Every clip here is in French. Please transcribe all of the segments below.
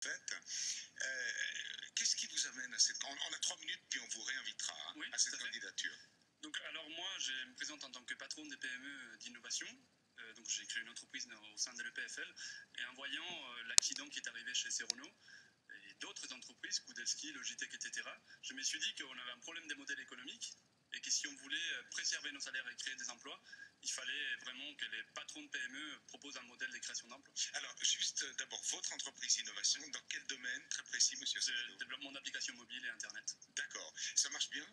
fait. Qu'est-ce qui vous amène à cette... On a 3 minutes, puis on vous réinvitera Oui, à cette candidature. Donc, alors moi, je me présente en tant que patron des PME d'innovation. Donc j'ai créé une entreprise au sein de l'EPFL. Et en voyant l'accident qui est arrivé chez Cerono, et d'autres entreprises, Kudelski, Logitech, etc., je me suis dit qu'on avait un problème des modèles économiques et que si on voulait préserver nos salaires et créer des emplois, il fallait vraiment que les patrons de PME proposent un modèle de création d'emplois. Alors, juste d'abord, votre entreprise d'innovation, dans quel domaine très précis, monsieur Acevedo? Le développement d'applications mobiles et Internet. D'accord. Ça marche bien?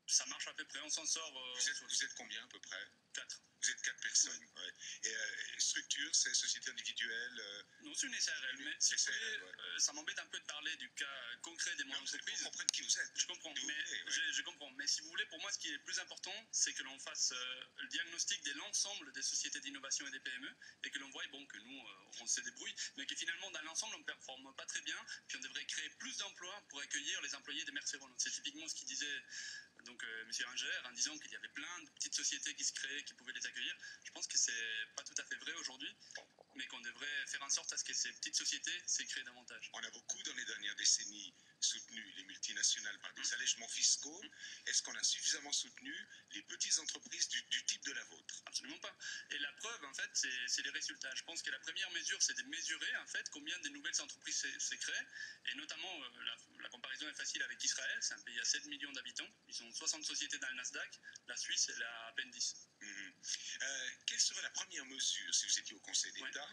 Ça marche à peu près, on s'en sort. Vous êtes combien à peu près? 4. Vous êtes 4 personnes, Oui. Ouais. Et structure, c'est société individuelle Non, c'est une SARL, mais si vous voulez, ça m'embête un peu de parler du cas concret de mon entreprise. Pour comprendre qui vous êtes. Je comprends, je comprends. Mais si vous voulez, pour moi, ce qui est le plus important, c'est que l'on fasse le diagnostic de l'ensemble des sociétés d'innovation et des PME et que l'on voit bon, que nous, on se débrouille, mais que finalement, dans l'ensemble, on ne performe pas très bien, puis on devrait créer plus d'emplois pour accueillir les employés des Merceron. C'est typiquement ce qu'il disait donc M. Ringer en disant qu'il y avait plein de petites sociétés qui se créaient, qui pouvaient les accueillir. Je pense que c'est pas tout à fait vrai aujourd'hui, mais qu'on devrait faire en sorte à ce que ces petites sociétés s'y créent davantage. On a beaucoup dans les dernières décennies soutenu les multinationales par des allègements fiscaux. Est-ce qu'on a suffisamment soutenu les petites entreprises du type de la vôtre? Absolument pas. Et la preuve, en fait, c'est les résultats. Je pense que la première mesure, c'est de mesurer, en fait, combien de nouvelles entreprises se créent. Et notamment, la comparaison est facile avec Israël. C'est un pays à 7 millions d'habitants. Ils ont 60 sociétés dans le Nasdaq. La Suisse, elle a à peine 10. Quelle serait la première mesure, si vous étiez au Conseil d'État,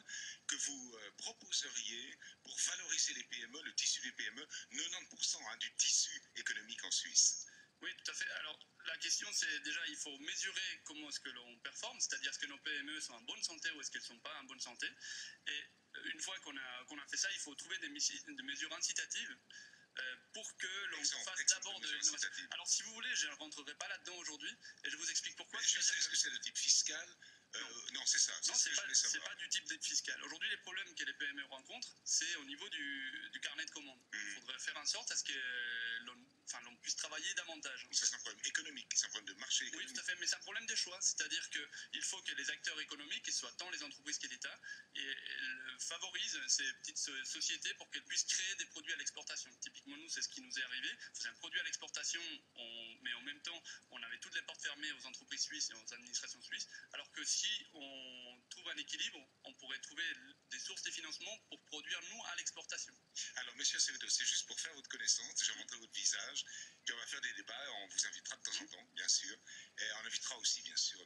que vous proposeriez pour valoriser les PME, le tissu des PME, 90% du tissu économique en Suisse? Oui, tout à fait. Alors, la question, c'est déjà, il faut mesurer comment est-ce que l'on performe, c'est-à-dire est-ce que nos PME sont en bonne santé ou est-ce qu'elles ne sont pas en bonne santé. Et une fois qu'on a fait ça, il faut trouver des mesures incitatives pour que l'on fasse d'abord de l'innovation. Alors, si vous voulez, je ne rentrerai pas là-dedans aujourd'hui et je vous explique pourquoi. Est-ce que c'est de type fiscal? Non, c'est ça. Non, c'est pas du type d'aide fiscale. Aujourd'hui, les problèmes que les PME rencontrent, c'est au niveau du carnet de commandes. Il faudrait faire en sorte à ce que l'on puisse travailler davantage. Ça, c'est un problème économique, c'est un problème de marché économique. Oui, tout à fait, mais c'est un problème de choix. C'est-à-dire qu'il faut que les acteurs économiques, et ce soit tant les entreprises que l'État, favorisent ces petites sociétés pour qu'elles puissent créer des produits à l'exportation. Typiquement, nous, c'est ce qui nous est arrivé. C'est un produit à l'exportation, mais en même temps, on avait toutes les portes fermées aux entreprises suisses et aux administrations suisses, alors que si on trouve un équilibre, on pourrait trouver des sources de financement pour produire, nous, à l'exportation. Alors, monsieur Acevedo, c'est juste pour faire votre connaissance, j'ai montré votre visage, puis on va faire des débats, on vous invitera de temps en temps, bien sûr, et on invitera aussi, bien sûr,